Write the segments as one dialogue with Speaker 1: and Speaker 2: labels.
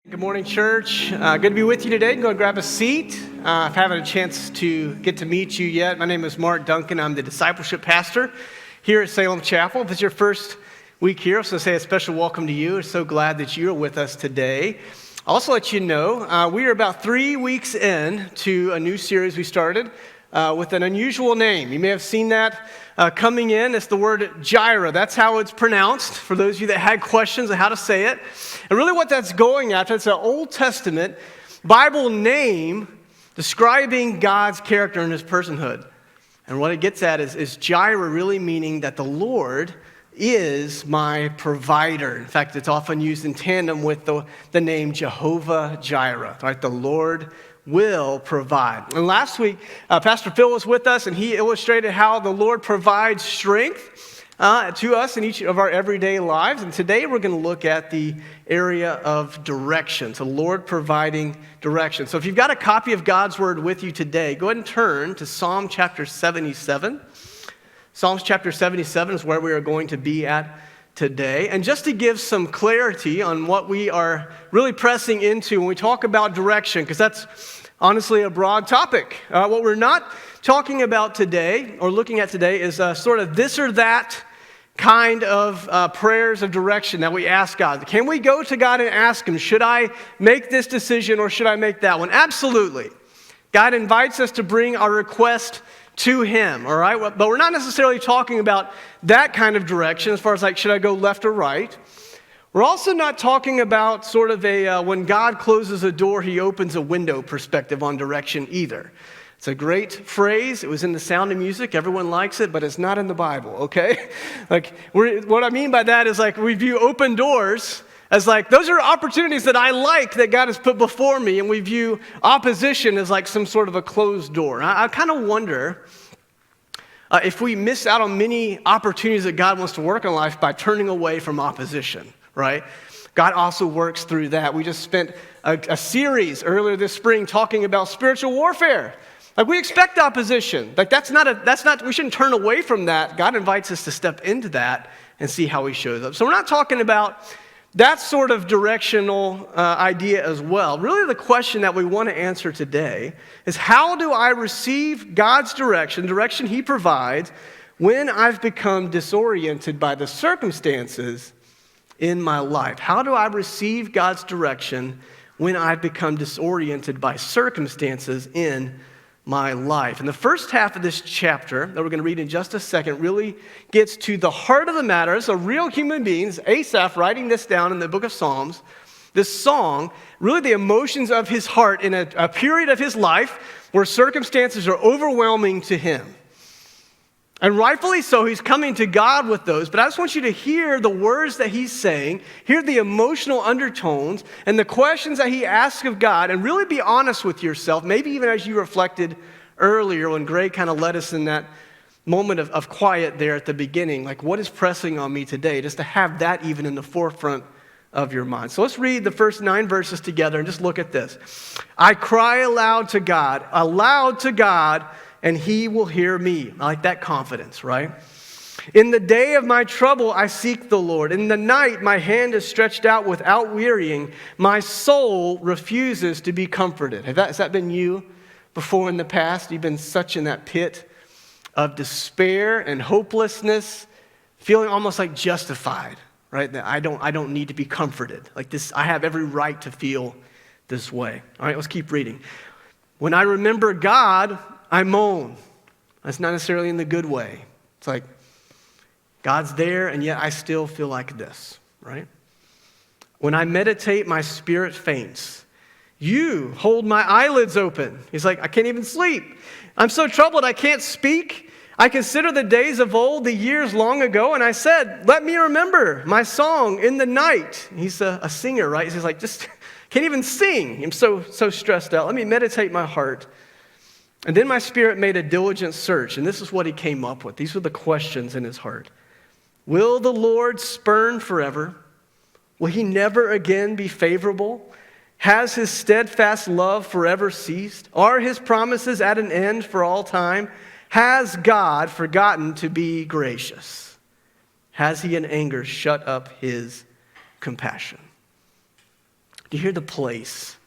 Speaker 1: Good morning, church. Good to be with you today. Go and grab a seat. If I haven't had a chance to get to meet you yet, my name is Mark Duncan. I'm the discipleship pastor here at Salem Chapel. If it's your first week here, so say a special welcome to you. We're so glad that you're with us today. I'll also let you know, we are about 3 weeks in to a new series we started with an unusual name. You may have seen that coming in. It's the word Jireh. That's how it's pronounced, for those of you that had questions on how to say it. And really what that's going after, it's an Old Testament Bible name describing God's character and his personhood. And what it gets at is Jireh really meaning that the Lord is my provider. In fact, it's often used in tandem with the name Jehovah Jireh, right? The Lord will provide. And last week, Pastor Phil was with us, and he illustrated how the Lord provides strength to us in each of our everyday lives. And today we're going to look at the area of direction. So Lord providing direction. So if you've got a copy of God's Word with you today, go ahead and turn to Psalm chapter 77. Psalms chapter 77 is where we are going to be at today. And just to give some clarity on what we are really pressing into when we talk about direction, because that's honestly a broad topic. What we're not talking about today or looking at today is sort of this or that kind of prayers of direction that we ask God. Can we go to God and ask him, should I make this decision or should I make that one? Absolutely. God invites us to bring our request to him, all right? But we're not necessarily talking about that kind of direction as far as like, should I go left or right? We're also not talking about sort of a, when God closes a door, he opens a window perspective on direction either. It's a great phrase. It was in The Sound of Music. Everyone likes it, but it's not in the Bible, okay? What I mean by that is like we view open doors as like, those are opportunities that I like that God has put before me, and we view opposition as like some sort of a closed door. I kind of wonder if we miss out on many opportunities that God wants to work in life by turning away from opposition, right? God also works through that. We just spent a series earlier this spring talking about spiritual warfare. Like we expect opposition. Like we shouldn't turn away from that. God invites us to step into that and see how he shows up. So we're not talking about that sort of directional idea as well. Really the question that we want to answer today is, how do I receive God's direction he provides, when I've become disoriented by the circumstances in my life? How do I receive God's direction when I've become disoriented by circumstances in my life? And the first half of this chapter that we're going to read in just a second really gets to the heart of the matter. So real human beings, Asaph writing this down in the book of Psalms, this song, really the emotions of his heart in a period of his life where circumstances are overwhelming to him. And rightfully so, he's coming to God with those. But I just want you to hear the words that he's saying, hear the emotional undertones and the questions that he asks of God, and really be honest with yourself, maybe even as you reflected earlier when Greg kind of led us in that moment of quiet there at the beginning. Like, what is pressing on me today? Just to have that even in the forefront of your mind. So let's read the first 9 verses together and just look at this. I cry aloud to God, and he will hear me. I like that confidence, right? In the day of my trouble, I seek the Lord. In the night, my hand is stretched out without wearying. My soul refuses to be comforted. Has that been you before in the past? You've been such in that pit of despair and hopelessness, feeling almost like justified, right? That I don't need to be comforted. Like this, I have every right to feel this way. All right, let's keep reading. When I remember God, I moan. That's not necessarily in the good way. It's like, God's there, and yet I still feel like this, right? When I meditate, my spirit faints. You hold my eyelids open. He's like, I can't even sleep. I'm so troubled, I can't speak. I consider the days of old, the years long ago, and I said, let me remember my song in the night. He's a singer, right? He's like, just can't even sing. I'm so stressed out. Let me meditate my heart. And then my spirit made a diligent search, and this is what he came up with. These were the questions in his heart. Will the Lord spurn forever? Will he never again be favorable? Has his steadfast love forever ceased? Are his promises at an end for all time? Has God forgotten to be gracious? Has he in anger shut up his compassion? Do you hear the place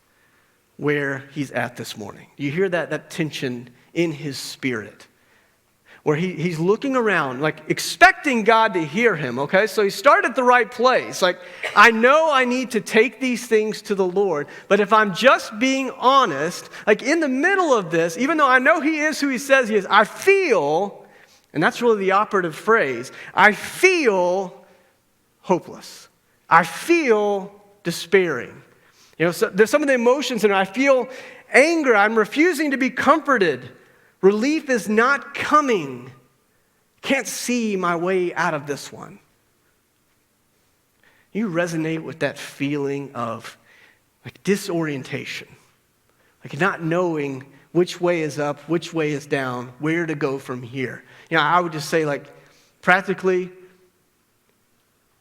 Speaker 1: where he's at this morning? Do you hear that tension in his spirit? Where he's looking around, like expecting God to hear him, okay? So he started at the right place. Like, I know I need to take these things to the Lord, but if I'm just being honest, like in the middle of this, even though I know he is who he says he is, I feel, and that's really the operative phrase, I feel hopeless. I feel despairing. You know, so there's some of the emotions in it. I feel anger. I'm refusing to be comforted. Relief is not coming. Can't see my way out of this one. You resonate with that feeling of like disorientation, like not knowing which way is up, which way is down, where to go from here. You know, I would just say like practically,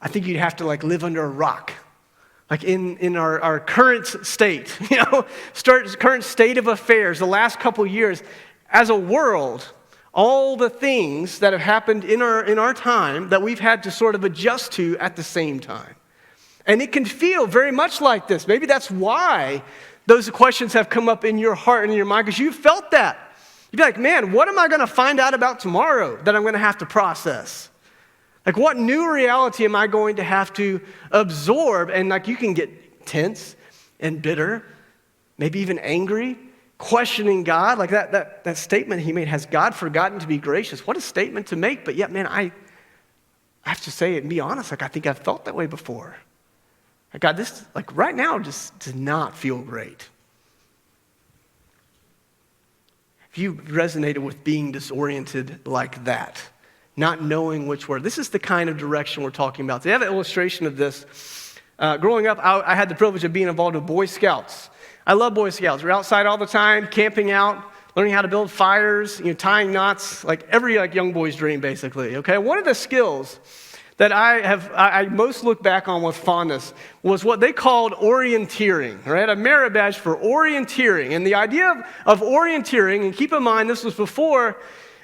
Speaker 1: I think you'd have to like live under a rock. Like in our current state, you know, current state of affairs, the last couple years, as a world, all the things that have happened in our time that we've had to sort of adjust to at the same time. And it can feel very much like this. Maybe that's why those questions have come up in your heart and in your mind, because you felt that. You'd be like, man, what am I going to find out about tomorrow that I'm going to have to process? Like, what new reality am I going to have to absorb? And like, you can get tense and bitter, maybe even angry, questioning God. Like that statement he made, has God forgotten to be gracious? What a statement to make. But yet, man, I have to say it and be honest. Like, I think I've felt that way before. Like, God, this, like right now, just does not feel great. If you resonated with being disoriented like that, not knowing which word, this is the kind of direction we're talking about. They have an illustration of this. Growing up, I had the privilege of being involved with Boy Scouts. I love Boy Scouts. We're outside all the time, camping out, learning how to build fires, you know, tying knots, like every like young boy's dream, basically. Okay, one of the skills that I most look back on with fondness was what they called orienteering. Right, a merit badge for orienteering. And the idea of orienteering, and keep in mind this was before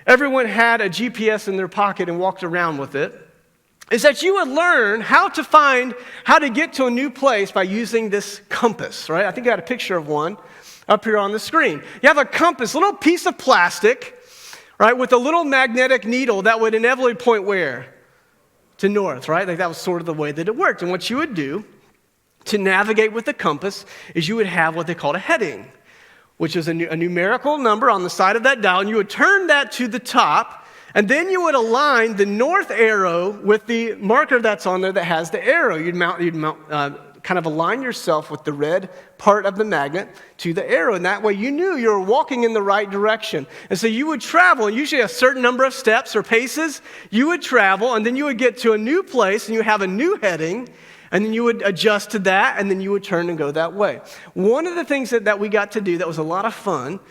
Speaker 1: everyone had a GPS in their pocket and walked around with it, is that you would learn how to get to a new place by using this compass, right? I think I got a picture of one up here on the screen. You have a compass, a little piece of plastic, right, with a little magnetic needle that would inevitably point where? To north, right? Like that was sort of the way that it worked. And what you would do to navigate with the compass is you would have what they called a heading, which is a numerical number on the side of that dial, and you would turn that to the top, and then you would align the north arrow with the marker that's on there that has the arrow. You'd kind of align yourself with the red part of the magnet to the arrow, and that way you knew you were walking in the right direction. And so you would travel, and usually a certain number of steps or paces, you would travel, and then you would get to a new place, and you have a new heading, and then you would adjust to that, and then you would turn and go that way. One of the things that we got to do that was a lot of fun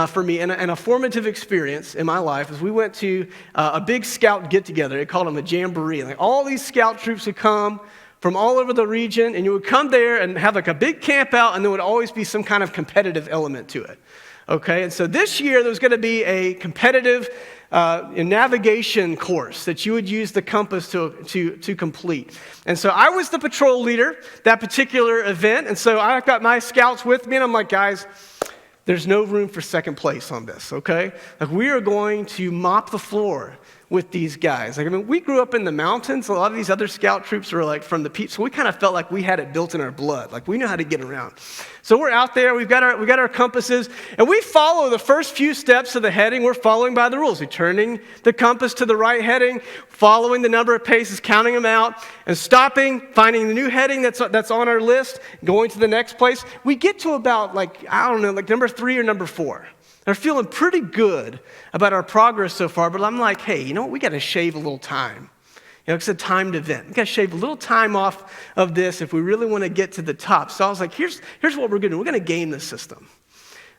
Speaker 1: for me and a formative experience in my life is we went to a big scout get-together. They called them a jamboree. Like all these scout troops would come from all over the region, and you would come there and have like a big camp out, and there would always be some kind of competitive element to it. Okay, and so this year there was going to be a competitive navigation course that you would use the compass to complete. And so I was the patrol leader that particular event, and so I got my scouts with me, and I'm like, guys, there's no room for second place on this, okay? Like, we are going to mop the floor with these guys. Like, I mean, we grew up in the mountains. A lot of these other scout troops were like from the peaks, so we kind of felt like we had it built in our blood. Like, we know how to get around. So we're out there. We got our compasses, and we follow the first few steps of the heading. We're following by the rules. We're turning the compass to the right heading, following the number of paces, counting them out, and stopping, finding the new heading that's on our list, going to the next place. We get to about like number 3 or number 4. They're feeling pretty good about our progress so far, but I'm like, hey, you know what? We got to shave a little time. You know, it's a timed event. We got to shave a little time off of this if we really want to get to the top. So I was like, here's what we're going to do. We're going to game the system.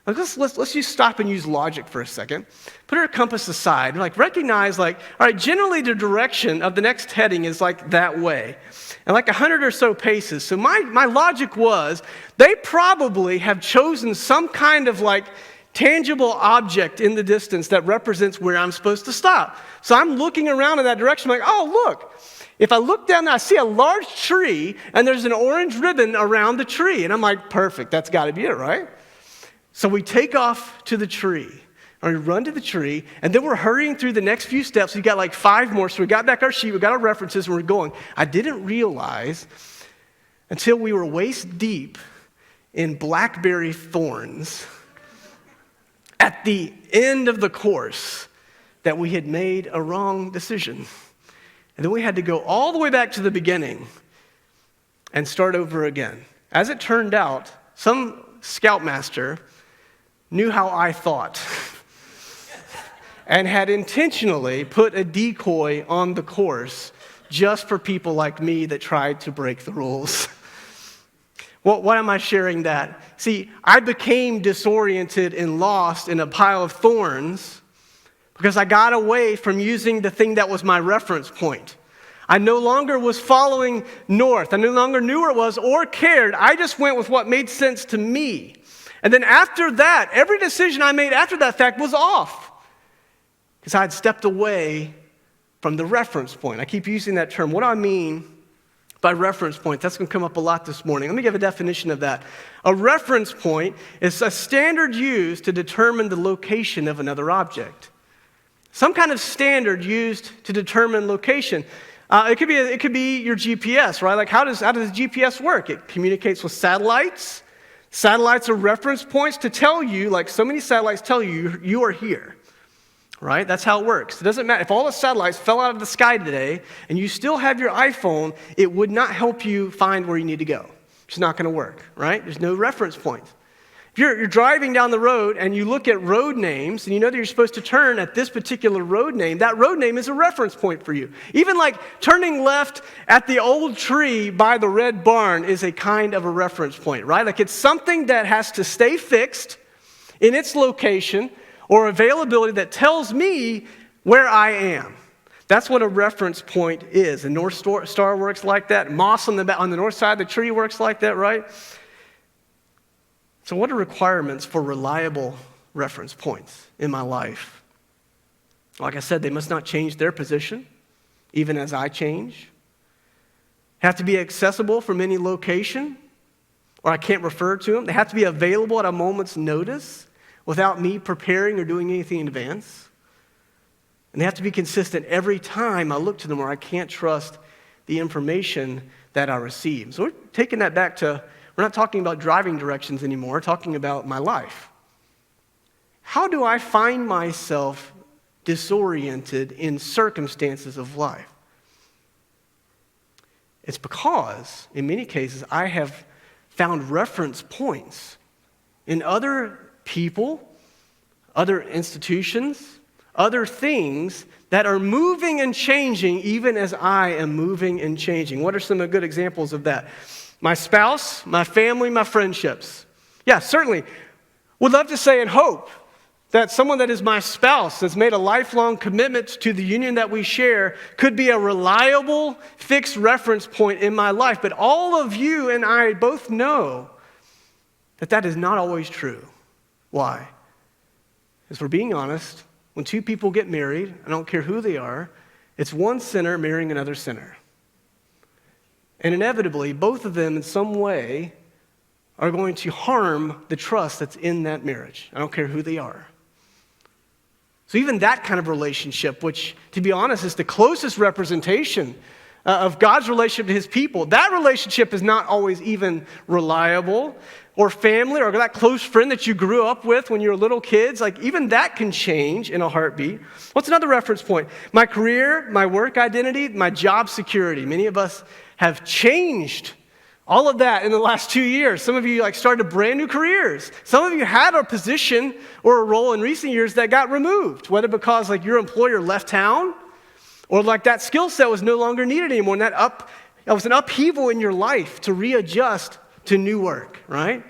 Speaker 1: Like, let's just stop and use logic for a second. Put our compass aside. Like, recognize, like, all right, generally the direction of the next heading is like that way. And like 100 or so paces. So my logic was they probably have chosen some kind of like tangible object in the distance that represents where I'm supposed to stop. So I'm looking around in that direction, like, oh, look. If I look down there, I see a large tree, and there's an orange ribbon around the tree. And I'm like, perfect, that's got to be it, right? So we take off to the tree, or we run to the tree, and then we're hurrying through the next few steps. We got like 5 more, so we got back our sheet, we got our references, and we're going. I didn't realize until we were waist deep in blackberry thorns at the end of the course that we had made a wrong decision. And then we had to go all the way back to the beginning and start over again. As it turned out, some scoutmaster knew how I thought and had intentionally put a decoy on the course just for people like me that tried to break the rules. Well, why am I sharing that? See, I became disoriented and lost in a pile of thorns because I got away from using the thing that was my reference point. I no longer was following north. I no longer knew where it was or cared. I just went with what made sense to me. And then after that, every decision I made after that fact was off because I had stepped away from the reference point. I keep using that term. What do I mean by reference point? That's going to come up a lot this morning. Let me give a definition of that. A reference point is a standard used to determine the location of another object. Some kind of standard used to determine location. It could be your GPS, right? Like how does GPS work? It communicates with satellites. Satellites are reference points to tell you, like so many satellites tell you, you are here, right? That's how it works. It doesn't matter. If all the satellites fell out of the sky today and you still have your iPhone, it would not help you find where you need to go. It's not going to work, right? There's no reference point. If you're driving down the road and you look at road names and you know that you're supposed to turn at this particular road name, that road name is a reference point for you. Even like turning left at the old tree by the red barn is a kind of a reference point, right? Like it's something that has to stay fixed in its location or availability that tells me where I am. That's what a reference point is. The North Star works like that. Moss on the north side of the tree works like that, right? So what are requirements for reliable reference points in my life? Like I said, they must not change their position, even as I change. Have to be accessible from any location, or I can't refer to them. They have to be available at a moment's notice without me preparing or doing anything in advance. And they have to be consistent every time I look to them, or I can't trust the information that I receive. So we're taking that back to, we're not talking about driving directions anymore, we're talking about my life. How do I find myself disoriented in circumstances of life? It's because, in many cases, I have found reference points in other people, other institutions, other things that are moving and changing even as I am moving and changing. What are some good examples of that? My spouse, my family, my friendships. Yeah, certainly. Would love to say and hope that someone that is my spouse, that's made a lifelong commitment to the union that we share, could be a reliable, fixed reference point in my life. But all of you and I both know that that is not always true. Why? Because we're being honest, when two people get married, I don't care who they are, it's one sinner marrying another sinner. And inevitably, both of them in some way are going to harm the trust that's in that marriage. I don't care who they are. So even that kind of relationship, which, to be honest, is the closest representation of God's relationship to his people, that relationship is not always even reliable. Or family, or that close friend that you grew up with when you were little kids, like even that can change in a heartbeat. What's another reference point? My career, my work identity, my job security. Many of us have changed all of that in the last 2 years. Some of you started brand new careers. Some of you had a position or a role in recent years that got removed, whether because your employer left town or that skill set was no longer needed anymore. And that was an upheaval in your life to readjust to new work, right?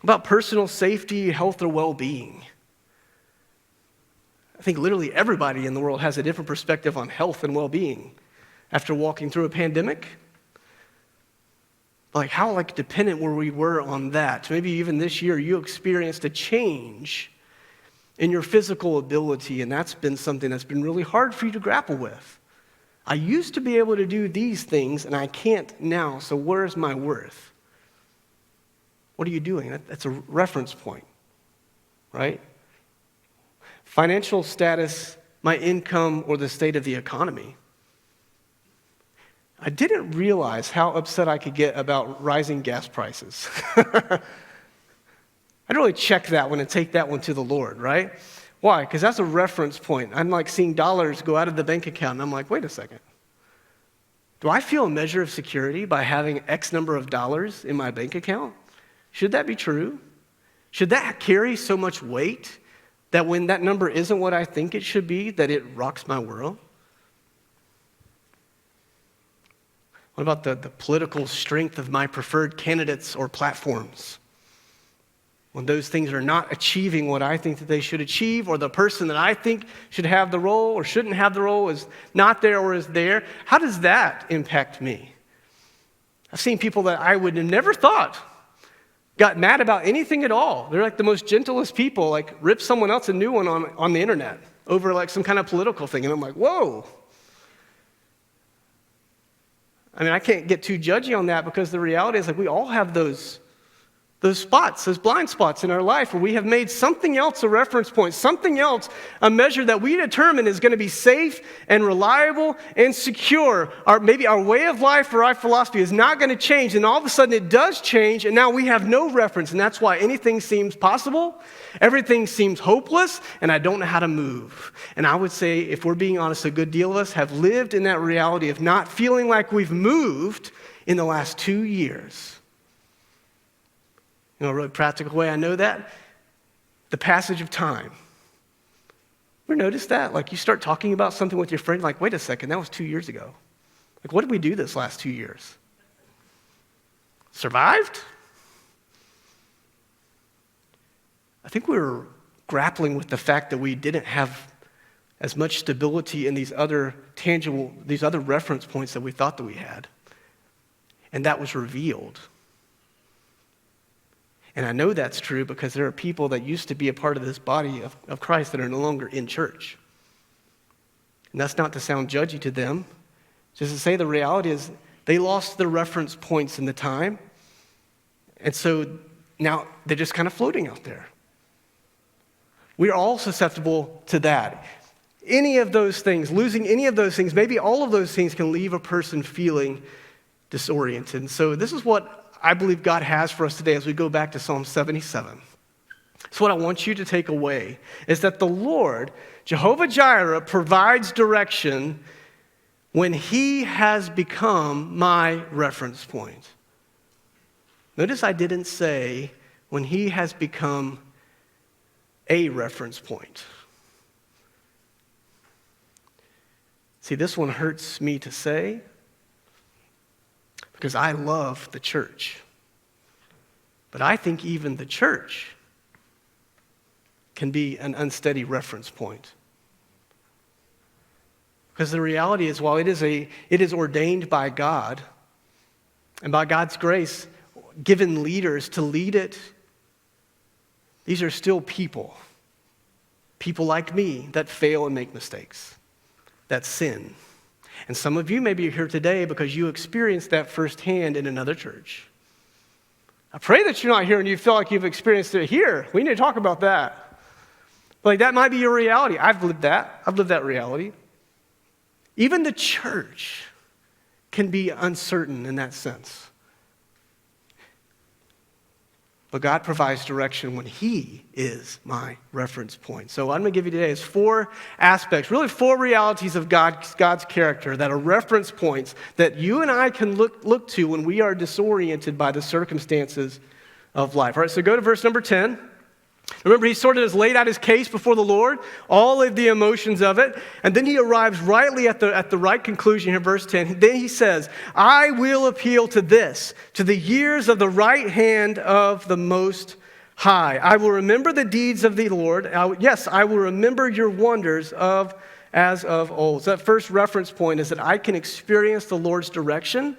Speaker 1: About personal safety, health, or well-being. I think literally everybody in the world has a different perspective on health and well-being after walking through a pandemic. Like how dependent we were on that. Maybe even this year you experienced a change in your physical ability, and that's been something that's been really hard for you to grapple with. I used to be able to do these things, and I can't now, so where's my worth? What are you doing? That's a reference point, right? Financial status, my income, or the state of the economy. I didn't realize how upset I could get about rising gas prices. I'd really check that one and take that one to the Lord, right? Why? Because that's a reference point. I'm like seeing dollars go out of the bank account, and I'm like, wait a second. Do I feel a measure of security by having X number of dollars in my bank account? Should that be true? Should that carry so much weight that when that number isn't what I think it should be, that it rocks my world? What about the political strength of my preferred candidates or platforms? When those things are not achieving what I think that they should achieve, or the person that I think should have the role or shouldn't have the role is not there or is there, how does that impact me? I've seen people that I would have never thought got mad about anything at all. They're like the most gentlest people, like rip someone else a new one on the internet over like some kind of political thing. And I'm like, whoa. I mean, I can't get too judgy on that because the reality is like we all have those spots, those blind spots in our life where we have made something else a reference point, something else a measure that we determine is going to be safe and reliable and secure. Maybe our way of life or our philosophy is not going to change, and all of a sudden it does change, and now we have no reference, and that's why anything seems possible, everything seems hopeless, and I don't know how to move. And I would say, if we're being honest, a good deal of us have lived in that reality of not feeling like we've moved in the last 2 years. You know, a really practical way I know that, the passage of time. You ever notice that? Like you start talking about something with your friend, like, wait a second, that was 2 years ago. Like, what did we do this last 2 years? Survived? I think we were grappling with the fact that we didn't have as much stability in these other reference points that we thought that we had. And that was revealed. And I know that's true because there are people that used to be a part of this body of Christ that are no longer in church. And that's not to sound judgy to them. Just to say the reality is they lost their reference points in the time. And so now they're just kind of floating out there. We are all susceptible to that. Any of those things, losing any of those things, maybe all of those things can leave a person feeling disoriented. And so this is what I believe God has for us today as we go back to Psalm 77. So what I want you to take away is that the Lord, Jehovah Jireh, provides direction when he has become my reference point. Notice I didn't say when he has become a reference point. See, this one hurts me to say, because I love the church. But I think even the church can be an unsteady reference point. Because the reality is, while it is ordained by God, and by God's grace, given leaders to lead it, these are still people. People like me that fail and make mistakes, that sin. And some of you may be here today because you experienced that firsthand in another church. I pray that you're not here and you feel like you've experienced it here. We need to talk about that. Like that might be your reality. I've lived that. I've lived that reality. Even the church can be uncertain in that sense. But God provides direction when he is my reference point. So what I'm going to give you today is 4 aspects, really 4 realities of God's character that are reference points that you and I can look to when we are disoriented by the circumstances of life. All right, so go to verse number 10. Remember, he sort of has laid out his case before the Lord, all of the emotions of it, and then he arrives rightly at the right conclusion here, verse 10. Then he says, I will appeal to this, to the years of the right hand of the Most High. I will remember the deeds of the Lord. Yes, I will remember your wonders as of old. So that first reference point is that I can experience the Lord's direction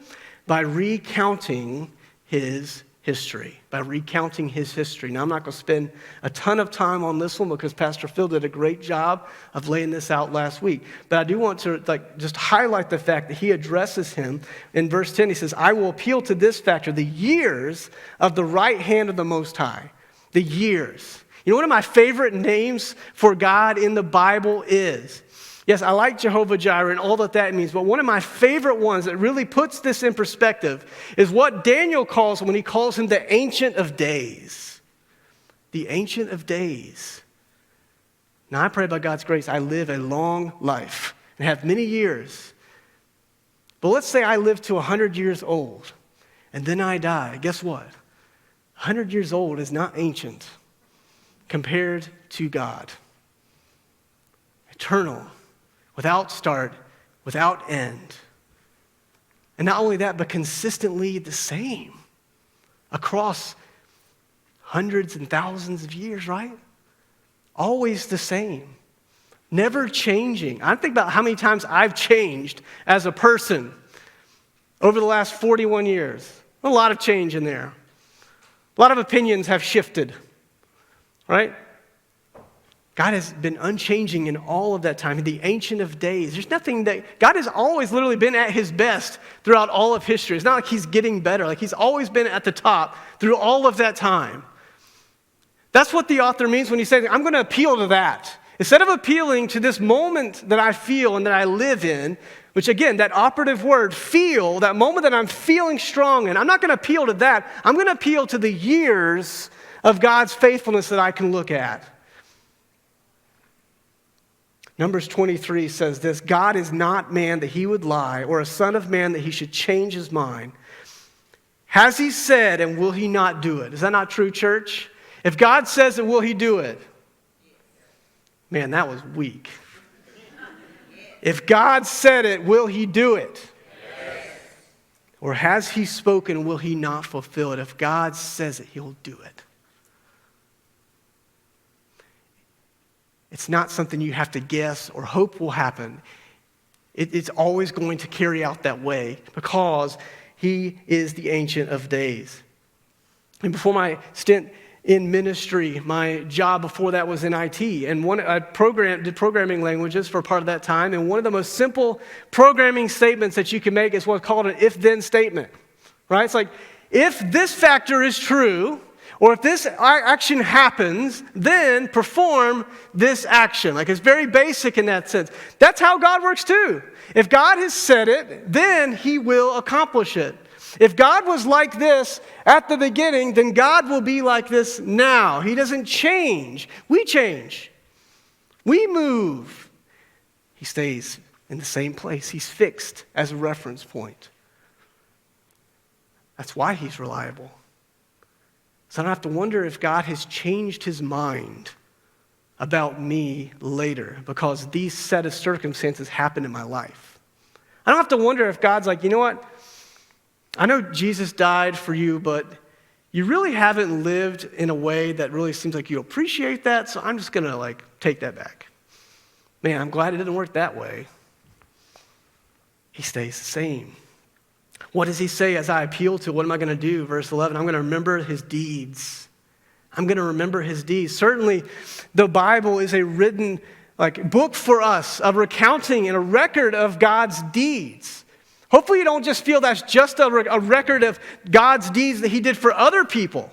Speaker 1: by recounting his history, by recounting his history. Now, I'm not going to spend a ton of time on this one because Pastor Phil did a great job of laying this out last week. But I do want to just highlight the fact that he addresses him. In verse 10, he says, I will appeal to this factor, the years of the right hand of the Most High. The years. You know, one of my favorite names for God in the Bible is, yes, I like Jehovah Jireh and all that means, but one of my favorite ones that really puts this in perspective is what Daniel calls when he calls him the Ancient of Days. The Ancient of Days. Now, I pray by God's grace I live a long life and have many years. But let's say I live to 100 years old and then I die. Guess what? 100 years old is not ancient compared to God. Eternal. Without start, without end. And not only that, but consistently the same across hundreds and thousands of years, right? Always the same. Never changing. I think about how many times I've changed as a person over the last 41 years. A lot of change in there. A lot of opinions have shifted, right? God has been unchanging in all of that time, the Ancient of Days. There's nothing that, God has always literally been at his best throughout all of history. It's not like he's getting better, like he's always been at the top through all of that time. That's what the author means when he says, I'm going to appeal to that. Instead of appealing to this moment that I feel and that I live in, which again, that operative word, feel, that moment that I'm feeling strong in, I'm not going to appeal to that. I'm going to appeal to the years of God's faithfulness that I can look at. Numbers 23 says this, God is not man that he would lie, or a son of man that he should change his mind. Has he said, and will he not do it? Is that not true, church? If God says it, will he do it? Man, that was weak. If God said it, will he do it? Yes. Or has he spoken, will he not fulfill it? If God says it, he'll do it. It's not something you have to guess or hope will happen. It's always going to carry out that way because he is the Ancient of Days. And before my stint in ministry, my job before that was in IT. And I did programming languages for part of that time. And one of the most simple programming statements that you can make is what's called an if-then statement. Right? It's like, if this factor is true, or if this action happens, then perform this action. Like, it's very basic in that sense. That's how God works too. If God has said it, then he will accomplish it. If God was like this at the beginning, then God will be like this now. He doesn't change. We change. We move. He stays in the same place. He's fixed as a reference point. That's why he's reliable. So I don't have to wonder if God has changed his mind about me later because these set of circumstances happened in my life. I don't have to wonder if God's like, you know what? I know Jesus died for you, but you really haven't lived in a way that really seems like you appreciate that, so I'm just going to take that back. Man, I'm glad it didn't work that way. He stays the same. What does he say as I appeal to? What am I going to do? Verse 11, I'm going to remember his deeds. I'm going to remember his deeds. Certainly, the Bible is a written book for us of recounting and a record of God's deeds. Hopefully you don't just feel that's just a record of God's deeds that he did for other people.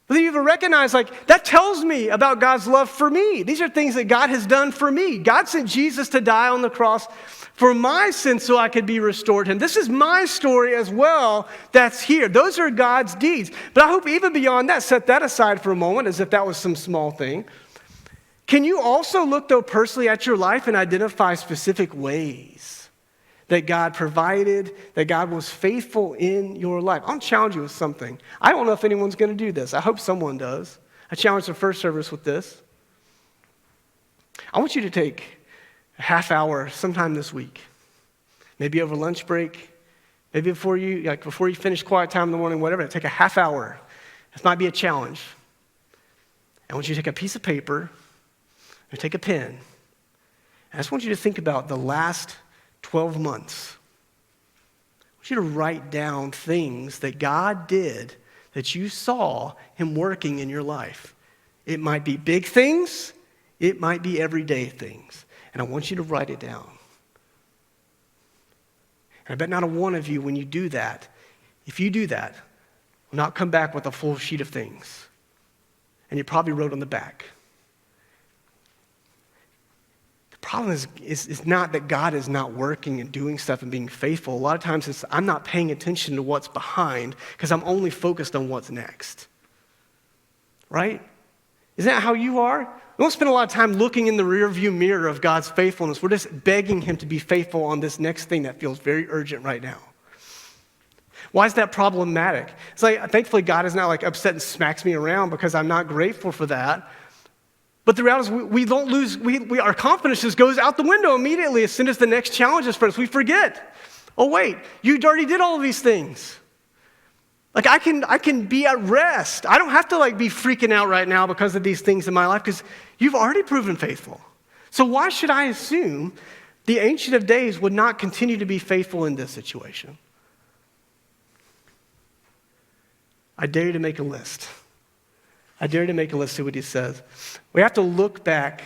Speaker 1: But you even recognize, that tells me about God's love for me. These are things that God has done for me. God sent Jesus to die on the cross for my sins so I could be restored to him. This is my story as well that's here. Those are God's deeds. But I hope even beyond that, set that aside for a moment as if that was some small thing. Can you also look, though, personally at your life and identify specific ways that God provided, that God was faithful in your life? I'll challenge you with something. I don't know if anyone's going to do this. I hope someone does. I challenge the first service with this. I want you to take a half hour sometime this week, maybe over lunch break, maybe before you finish quiet time in the morning, whatever. Take a half hour. This might be a challenge. I want you to take a piece of paper and take a pen. I just want you to think about the last 12 months. want you to write down things that God did that you saw him working in your life. It might be big things. It might be everyday things. And I want you to write it down. And I bet not a one of you, when you do that, if you do that, will not come back with a full sheet of things. And you probably wrote on the back. The problem is not that God is not working and doing stuff and being faithful. A lot of times it's I'm not paying attention to what's behind because I'm only focused on what's next. Right? Isn't that how you are? We don't spend a lot of time looking in the rearview mirror of God's faithfulness. We're just begging him to be faithful on this next thing that feels very urgent right now. Why is that problematic? It's like, thankfully, God is not like upset and smacks me around because I'm not grateful for that. But the reality is we don't lose, our confidence just goes out the window immediately as soon as the next challenge is for us. We forget. Oh, wait, you already did all of these things. Like I can be at rest. I don't have to like be freaking out right now because of these things in my life because you've already proven faithful. So why should I assume the Ancient of Days would not continue to be faithful in this situation? I dare you to make a list. I dare you to make a list, see what he says. We have to look back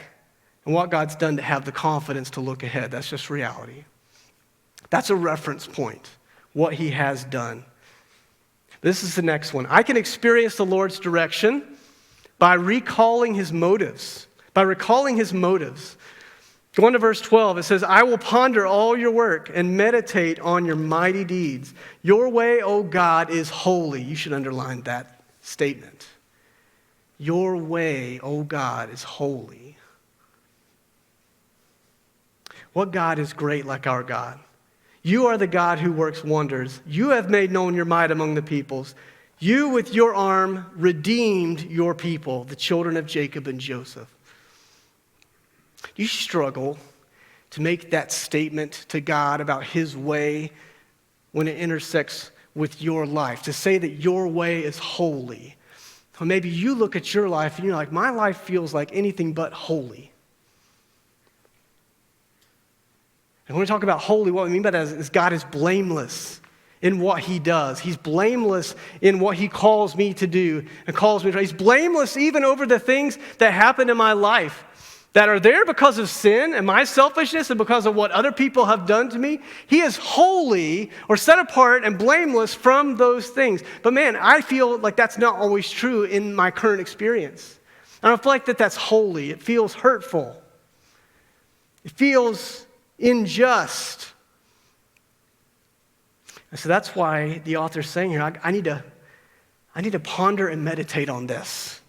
Speaker 1: and what God's done to have the confidence to look ahead. That's just reality. That's a reference point, what he has done. This is the next one. I can experience the Lord's direction by recalling his motives. By recalling his motives. Go on to verse 12. It says, I will ponder all your work and meditate on your mighty deeds. Your way, O God, is holy. You should underline that statement. Your way, O God, is holy. What God is great like our God? You are the God who works wonders. You have made known your might among the peoples. You with your arm redeemed your people, the children of Jacob and Joseph. You struggle to make that statement to God about his way when it intersects with your life, to say that your way is holy. Or maybe you look at your life and you're like, my life feels like anything but holy. And when we talk about holy, what we mean by that is God is blameless in what he does. He's blameless in what he calls me to do and calls me to. He's blameless even over the things that happen in my life that are there because of sin and my selfishness and because of what other people have done to me. He is holy or set apart and blameless from those things. But man, I feel like that's not always true in my current experience. I don't feel like that's holy. It feels hurtful. It feels unjust. And so that's why the author's saying here, I need to ponder and meditate on this.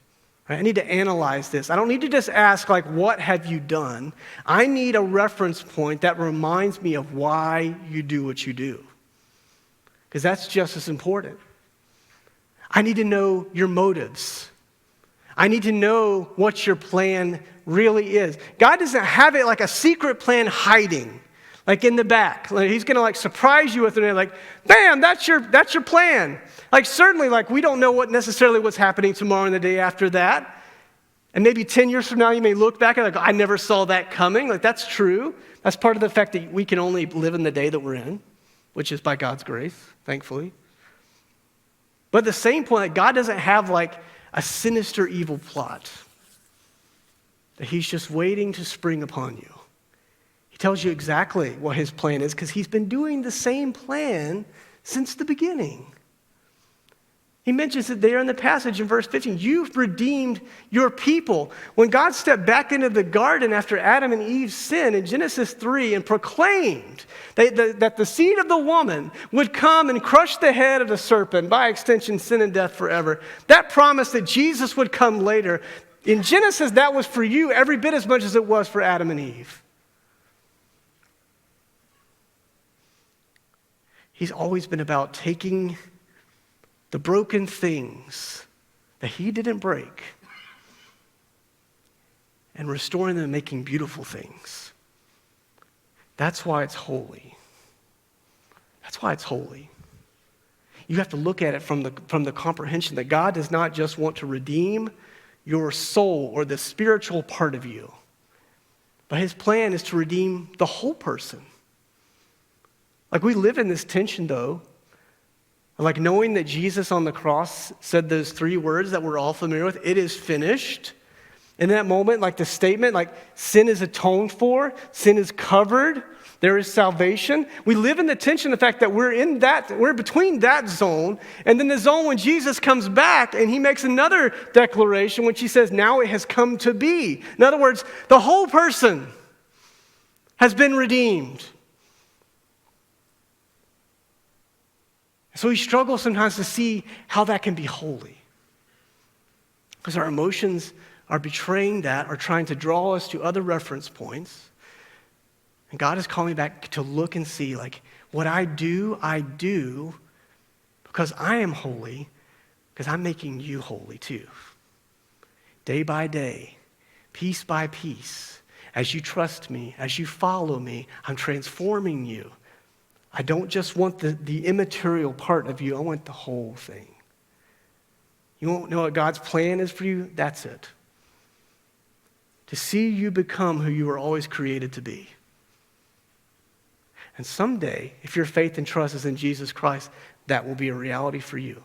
Speaker 1: Right? I need to analyze this. I don't need to just ask, like, what have you done? I need a reference point that reminds me of why you do what you do. Because that's just as important. I need to know your motives. I need to know what your plan really is. God doesn't have it like a secret plan hiding, like in the back. Like he's going to surprise you with it, like, bam, that's your plan. Like certainly, we don't know what's happening tomorrow and the day after that. And maybe 10 years from now, you may look back and I never saw that coming. Like that's true. That's part of the fact that we can only live in the day that we're in, which is by God's grace, thankfully. But at the same point, God doesn't have a sinister evil plot that he's just waiting to spring upon you. He tells you exactly what his plan is because he's been doing the same plan since the beginning. He mentions it there in the passage in verse 15. You've redeemed your people. When God stepped back into the garden after Adam and Eve sinned in Genesis 3 and proclaimed that the seed of the woman would come and crush the head of the serpent, by extension, sin and death forever, that promise that Jesus would come later, in Genesis, that was for you every bit as much as it was for Adam and Eve. He's always been about taking the broken things that he didn't break and restoring them and making beautiful things. That's why it's holy. That's why it's holy. You have to look at it from the comprehension that God does not just want to redeem your soul or the spiritual part of you, but his plan is to redeem the whole person. Like we live in this tension though, like knowing that Jesus on the cross said those three words that we're all familiar with, it is finished. In that moment, like the statement, like sin is atoned for, sin is covered, there is salvation. We live in the tension, the fact that we're between that zone, and then the zone when Jesus comes back and he makes another declaration, which he says, now it has come to be. In other words, the whole person has been redeemed. So we struggle sometimes to see how that can be holy. Because our emotions are betraying that, or trying to draw us to other reference points. And God is calling me back to look and see, like, what I do because I am holy, because I'm making you holy too. Day by day, piece by piece, as you trust me, as you follow me, I'm transforming you. I don't just want the immaterial part of you, I want the whole thing. You won't know what God's plan is for you? That's it. To see you become who you were always created to be. And someday, if your faith and trust is in Jesus Christ, that will be a reality for you.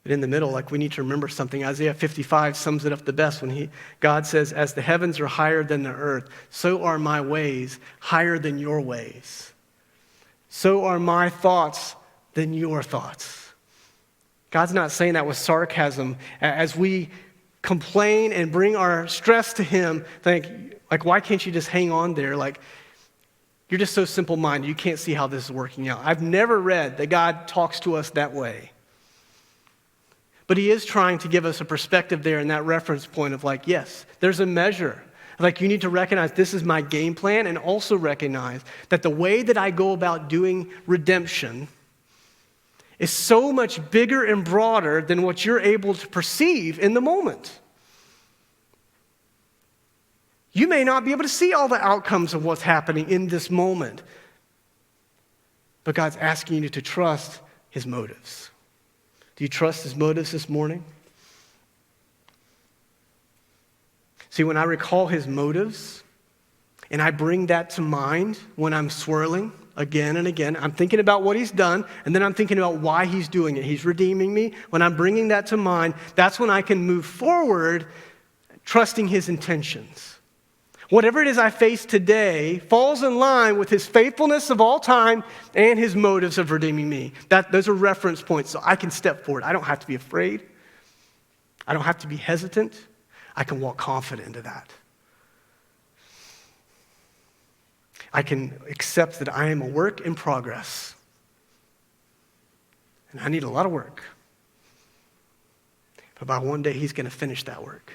Speaker 1: But in the middle, like we need to remember something. Isaiah 55 sums it up the best when God says, as the heavens are higher than the earth, so are my ways higher than your ways. So are my thoughts than your thoughts. God's not saying that with sarcasm. As we complain and bring our stress to him, think, like, why can't you just hang on there? Like, you're just so simple-minded, you can't see how this is working out. I've never read that God talks to us that way. But he is trying to give us a perspective there in that reference point of like, yes, there's a measure. Like, you need to recognize this is my game plan, and also recognize that the way that I go about doing redemption is so much bigger and broader than what you're able to perceive in the moment. You may not be able to see all the outcomes of what's happening in this moment, but God's asking you to trust his motives. Do you trust his motives this morning? See, when I recall his motives, and I bring that to mind when I'm swirling again and again, I'm thinking about what he's done, and then I'm thinking about why he's doing it. He's redeeming me. When I'm bringing that to mind, that's when I can move forward, trusting his intentions. Whatever it is I face today falls in line with his faithfulness of all time and his motives of redeeming me. Those are reference points, so I can step forward. I don't have to be afraid. I don't have to be hesitant. I can walk confident into that. I can accept that I am a work in progress. And I need a lot of work. But by one day, he's going to finish that work.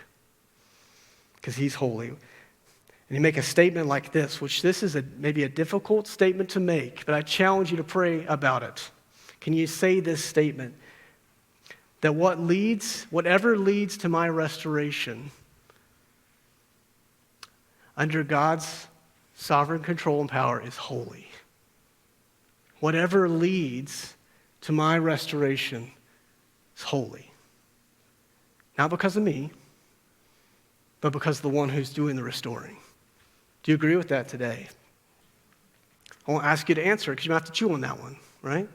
Speaker 1: Because he's holy. And you make a statement like this, which this is maybe a difficult statement to make, but I challenge you to pray about it. Can you say this statement? That whatever leads to my restoration, under God's sovereign control and power, is holy. Whatever leads to my restoration is holy. Not because of me, but because of the one who's doing the restoring. Do you agree with that today? I won't ask you to answer because you have to chew on that one, right?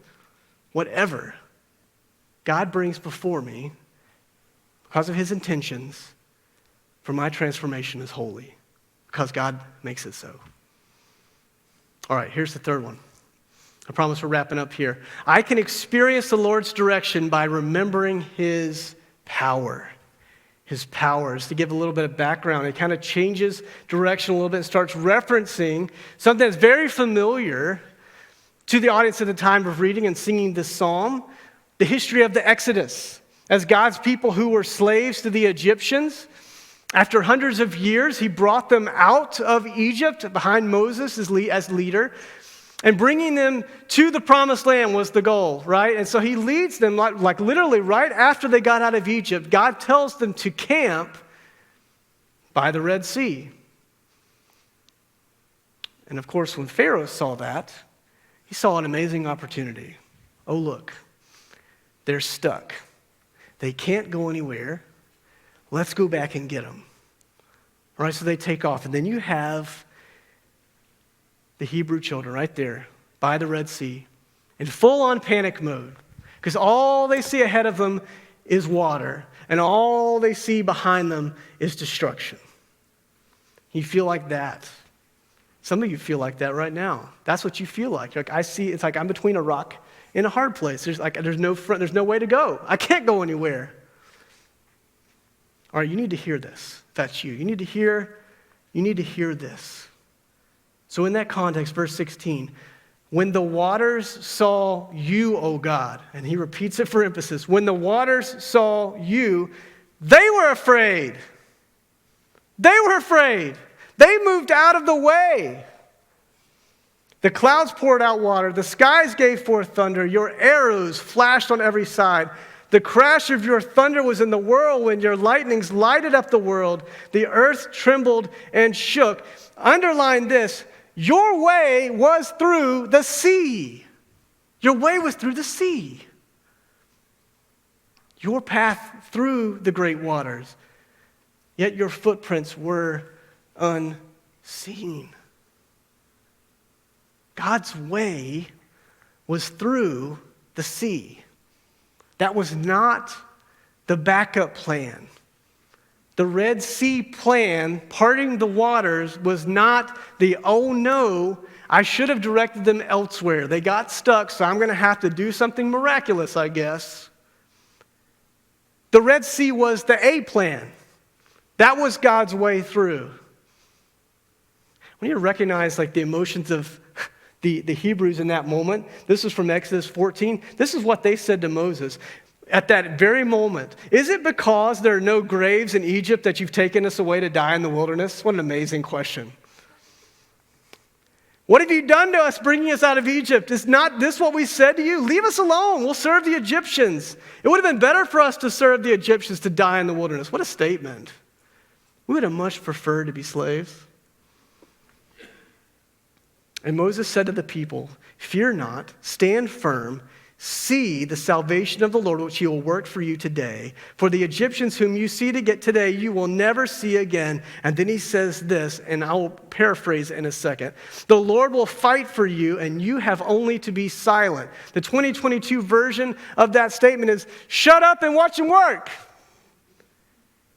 Speaker 1: Whatever God brings before me, because of his intentions, for my transformation is holy, because God makes it so. All right, here's the third one. I promise we're wrapping up here. I can experience the Lord's direction by remembering his power. His powers. To give a little bit of background, it kind of changes direction a little bit and starts referencing something that's very familiar to the audience at the time of reading and singing this psalm, the history of the Exodus. As God's people who were slaves to the Egyptians, after hundreds of years, he brought them out of Egypt behind Moses as leader, and bringing them to the promised land was the goal, right? And so he leads them, like literally right after they got out of Egypt, God tells them to camp by the Red Sea. And of course, when Pharaoh saw that, he saw an amazing opportunity. Oh, look, they're stuck. They can't go anywhere. Let's go back and get them. All right, so they take off. And then you have the Hebrew children right there by the Red Sea in full-on panic mode because all they see ahead of them is water and all they see behind them is destruction. You feel like that. Some of you feel like that right now. That's what you feel like. Like I see, it's like I'm between a rock and a hard place. There's no way to go. I can't go anywhere. All right, you need to hear this. If that's you. You need to hear this. So in that context, verse 16, when the waters saw you, O God, and he repeats it for emphasis, when the waters saw you, they were afraid. They were afraid. They moved out of the way. The clouds poured out water. The skies gave forth thunder. Your arrows flashed on every side. The crash of your thunder was in the whirlwind. Your lightnings lighted up the world. The earth trembled and shook. Underline this. Your way was through the sea. Your way was through the sea. Your path through the great waters. Yet your footprints were unseen. God's way was through the sea. That was not the backup plan. The Red Sea plan, parting the waters, was not the, oh no, I should have directed them elsewhere. They got stuck, so I'm going to have to do something miraculous, I guess. The Red Sea was the A plan. That was God's way through. When you recognize like the emotions of the Hebrews in that moment, this is from Exodus 14, this is what they said to Moses at that very moment. Is it because there are no graves in Egypt that you've taken us away to die in the wilderness? What an amazing question. What have you done to us bringing us out of Egypt? Is not this what we said to you? Leave us alone. We'll serve the Egyptians. It would have been better for us to serve the Egyptians to die in the wilderness. What a statement. We would have much preferred to be slaves. And Moses said to the people, fear not, stand firm, see the salvation of the Lord, which he will work for you today. For the Egyptians whom you see to get today, you will never see again. And then he says this, and I will paraphrase it in a second. The Lord will fight for you, and you have only to be silent. The 2022 version of that statement is, shut up and watch him work.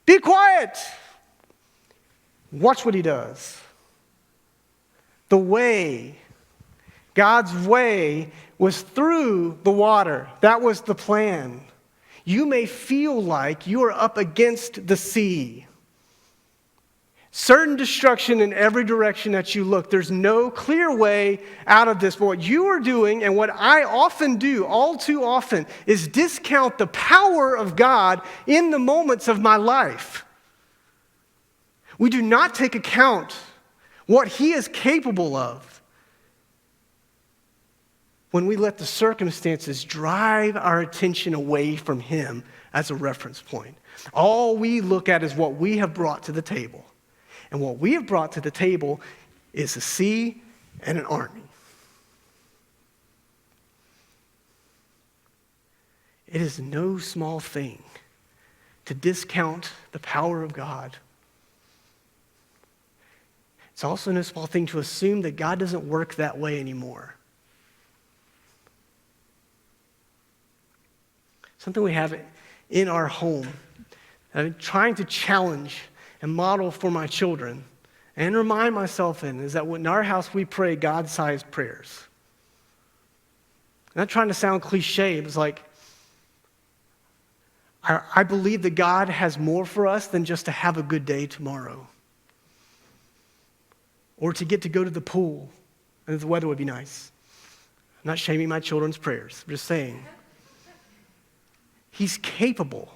Speaker 1: Be quiet. Watch what he does. The way, God's way, was through the water. That was the plan. You may feel like you are up against the sea. Certain destruction in every direction that you look. There's no clear way out of this. But what you are doing, and what I often do, all too often, is discount the power of God in the moments of my life. We do not take account what he is capable of when we let the circumstances drive our attention away from him as a reference point. All we look at is what we have brought to the table. And what we have brought to the table is a sea and an army. It is no small thing to discount the power of God. It's also no small thing to assume that God doesn't work that way anymore. Something we have in our home that I'm trying to challenge and model for my children and remind myself in is that in our house we pray God-sized prayers. I'm not trying to sound cliche, but it's like I believe that God has more for us than just to have a good day tomorrow. Or to get to go to the pool, and the weather would be nice. I'm not shaming my children's prayers. I'm just saying. He's capable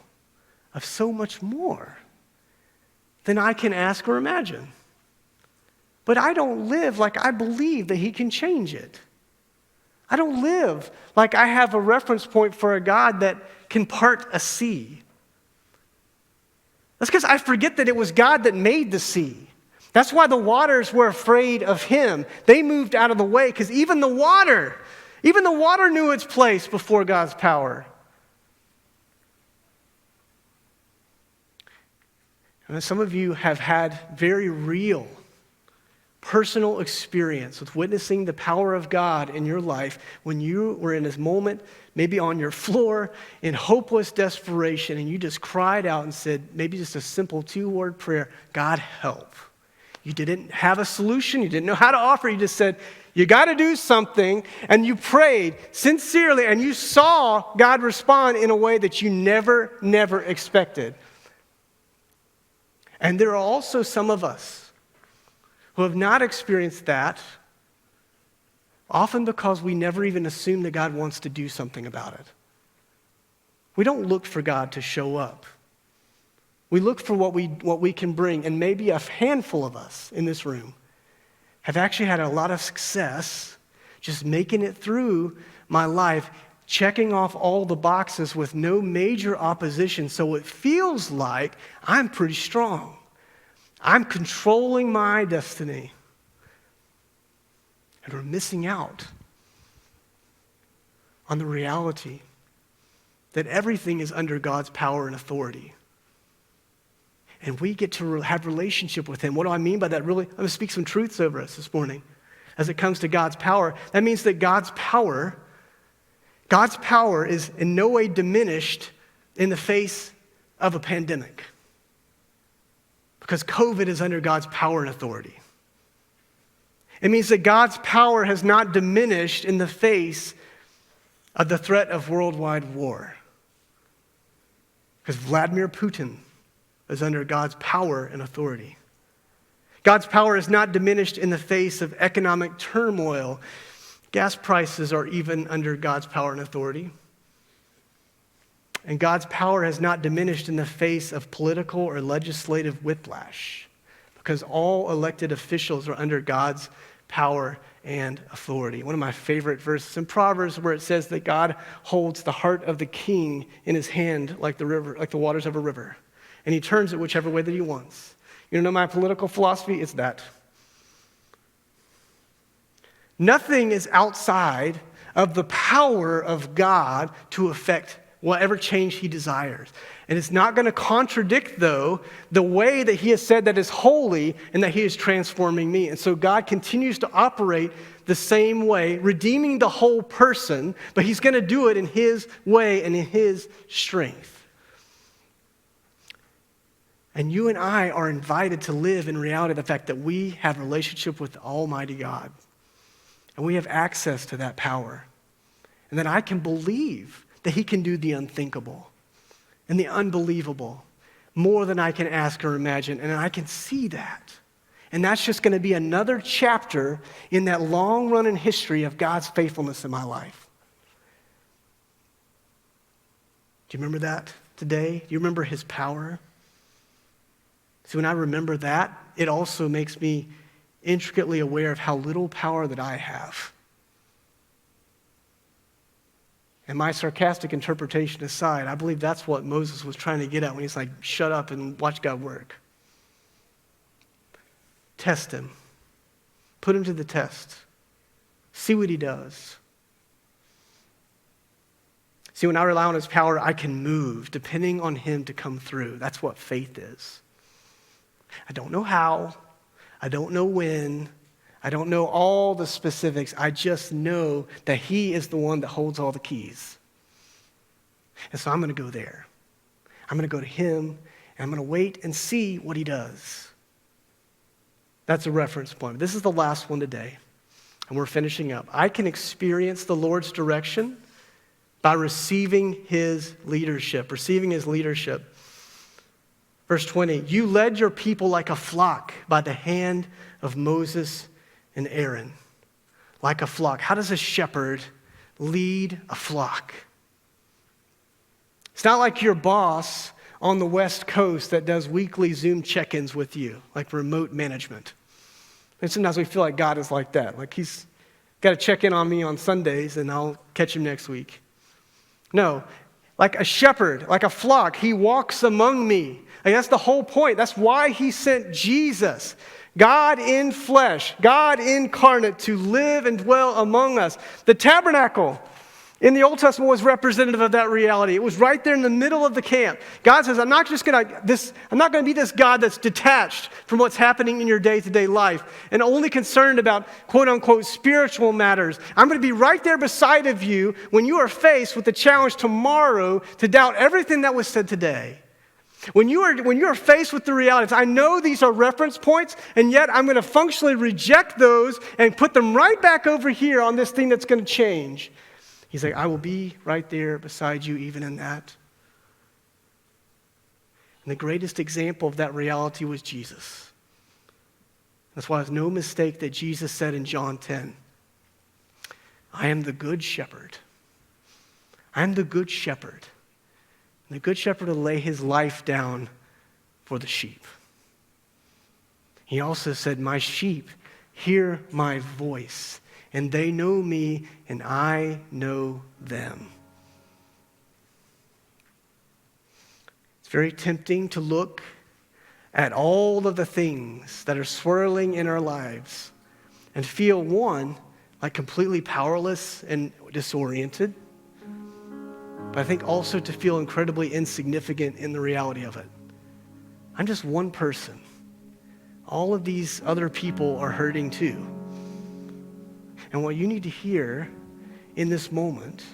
Speaker 1: of so much more than I can ask or imagine. But I don't live like I believe that he can change it. I don't live like I have a reference point for a God that can part a sea. That's because I forget that it was God that made the sea. That's why the waters were afraid of him. They moved out of the way because even the water knew its place before God's power. And some of you have had very real, personal experience with witnessing the power of God in your life when you were in this moment, maybe on your floor, in hopeless desperation, and you just cried out and said, maybe just a simple 2-word prayer, God help. You didn't have a solution, you didn't know how to offer, you just said, you got to do something, and you prayed sincerely, and you saw God respond in a way that you never expected. And there are also some of us who have not experienced that, often because we never even assume that God wants to do something about it. We don't look for God to show up. We look for what we can bring, and maybe a handful of us in this room have actually had a lot of success just making it through my life, checking off all the boxes with no major opposition, so it feels like I'm pretty strong. I'm controlling my destiny. And we're missing out on the reality that everything is under God's power and authority. And we get to have relationship with him. What do I mean by that? Really, I'm going to speak some truths over us this morning as it comes to God's power. That means that God's power is in no way diminished in the face of a pandemic. Because COVID is under God's power and authority. It means that God's power has not diminished in the face of the threat of worldwide war. Because Vladimir Putin is under God's power and authority. God's power is not diminished in the face of economic turmoil. Gas prices are even under God's power and authority. And God's power has not diminished in the face of political or legislative whiplash, because all elected officials are under God's power and authority. One of my favorite verses in Proverbs where it says that God holds the heart of the king in his hand like the waters of a river, and he turns it whichever way that he wants. You know my political philosophy? It's that. Nothing is outside of the power of God to affect whatever change he desires. And it's not going to contradict, though, the way that he has said that is holy and that he is transforming me. And so God continues to operate the same way, redeeming the whole person, but he's going to do it in his way and in his strength. And you and I are invited to live in reality the fact that we have a relationship with Almighty God. And we have access to that power. And that I can believe that he can do the unthinkable and the unbelievable more than I can ask or imagine. And I can see that. And that's just going to be another chapter in that long run in history of God's faithfulness in my life. Do you remember that today? Do you remember his power? See, when I remember that, it also makes me intricately aware of how little power that I have. And my sarcastic interpretation aside, I believe that's what Moses was trying to get at when he's like, shut up and watch God work. Test him. Put him to the test. See what he does. See, when I rely on his power, I can move depending on him to come through. That's what faith is. I don't know how. I don't know when. I don't know all the specifics. I just know that he is the one that holds all the keys. And so I'm going to go there. I'm going to go to him, and I'm going to wait and see what he does. That's a reference point. This is the last one today, and we're finishing up. I can experience the Lord's direction by receiving his leadership. Verse 20, you led your people like a flock by the hand of Moses and Aaron. Like a flock. How does a shepherd lead a flock? It's not like your boss on the West Coast that does weekly Zoom check-ins with you, like remote management. And sometimes we feel like God is like that. Like he's got to check in on me on Sundays and I'll catch him next week. No, like a shepherd, like a flock, he walks among me. And that's the whole point. That's why he sent Jesus. God in flesh, God incarnate to live and dwell among us. The tabernacle in the Old Testament was representative of that reality. It was right there in the middle of the camp. God says, I'm not going to be this God that's detached from what's happening in your day-to-day life and only concerned about quote-unquote spiritual matters. I'm going to be right there beside of you when you are faced with the challenge tomorrow to doubt everything that was said today. When you are faced with the realities, I know these are reference points, and yet I'm going to functionally reject those and put them right back over here on this thing that's going to change. He's like, I will be right there beside you even in that. And the greatest example of that reality was Jesus. That's why it's no mistake that Jesus said in John 10, I am the good shepherd. I am the good shepherd. And the good shepherd will lay his life down for the sheep. He also said, my sheep hear my voice, and they know me, and I know them. It's very tempting to look at all of the things that are swirling in our lives and feel, one, like completely powerless and disoriented, but I think also to feel incredibly insignificant in the reality of it. I'm just one person. All of these other people are hurting too. And what you need to hear in this moment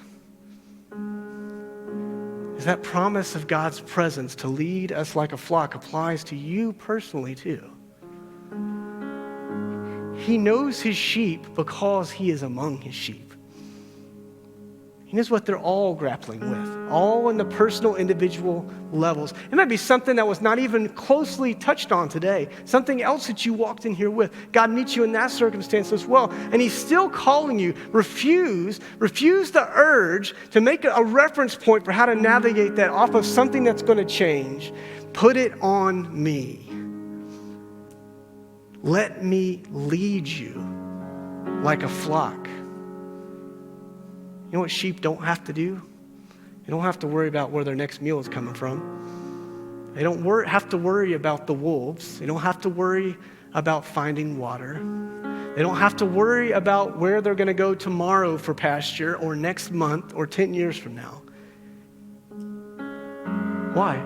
Speaker 1: is that promise of God's presence to lead us like a flock applies to you personally too. He knows his sheep because he is among his sheep. He knows what they're all grappling with, all in the personal, individual levels. It might be something that was not even closely touched on today, something else that you walked in here with. God meets you in that circumstance as well. And he's still calling you, refuse the urge to make a reference point for how to navigate that off of something that's going to change. Put it on me. Let me lead you like a flock. You know what sheep don't have to do? They don't have to worry about where their next meal is coming from. They don't have to worry about the wolves. They don't have to worry about finding water. They don't have to worry about where they're going to go tomorrow for pasture or next month or 10 years from now. Why?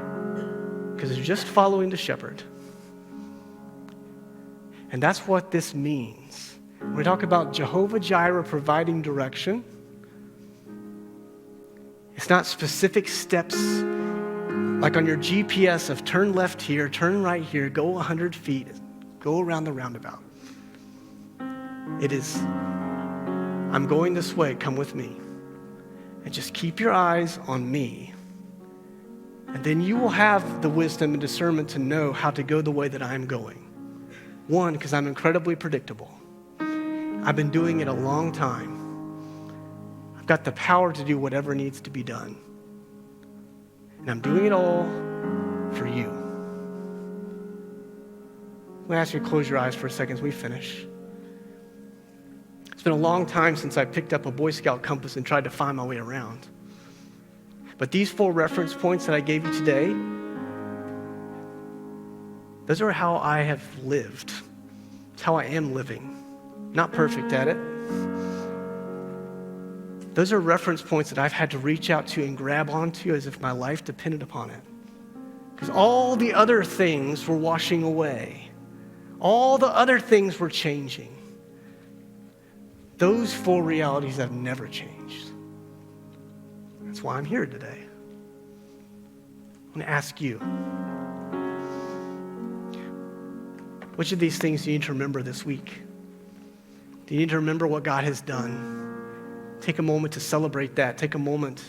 Speaker 1: Because they're just following the shepherd. And that's what this means. When we talk about Jehovah Jireh providing direction, it's not specific steps like on your GPS of turn left here, turn right here, go 100 feet, go around the roundabout. It is, I'm going this way, come with me. And just keep your eyes on me. And then you will have the wisdom and discernment to know how to go the way that I'm going. One, because I'm incredibly predictable. I've been doing it a long time. Got the power to do whatever needs to be done. And I'm doing it all for you. I'm going to ask you to close your eyes for a second as we finish. It's been a long time since I picked up a Boy Scout compass and tried to find my way around. But these 4 reference points that I gave you today, those are how I have lived. It's how I am living. Not perfect at it. Those are reference points that I've had to reach out to and grab onto as if my life depended upon it. Because all the other things were washing away. All the other things were changing. Those 4 realities have never changed. That's why I'm here today. I'm going to ask you, which of these things do you need to remember this week? Do you need to remember what God has done? Take a moment to celebrate that. Take a moment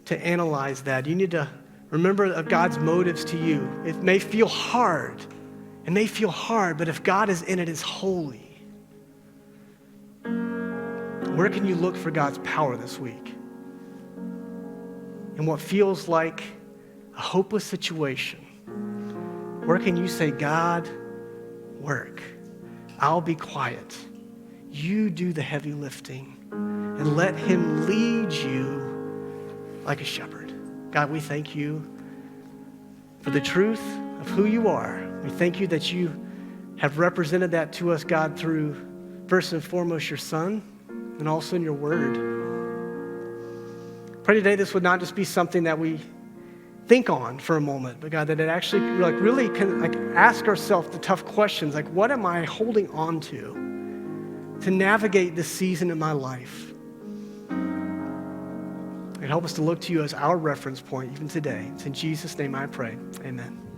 Speaker 1: to analyze that. You need to remember God's motives to you. It may feel hard. It may feel hard, but if God is in it, it's holy. Where can you look for God's power this week? In what feels like a hopeless situation, where can you say, God, work. I'll be quiet. You do the heavy lifting and let him lead you like a shepherd. God, we thank you for the truth of who you are. We thank you that you have represented that to us, God, through first and foremost your Son and also in your word. Pray today this would not just be something that we think on for a moment, but God, that it actually really can ask ourselves the tough questions, like what am I holding on to navigate this season in my life? And help us to look to you as our reference point even today. It's in Jesus' name I pray. Amen.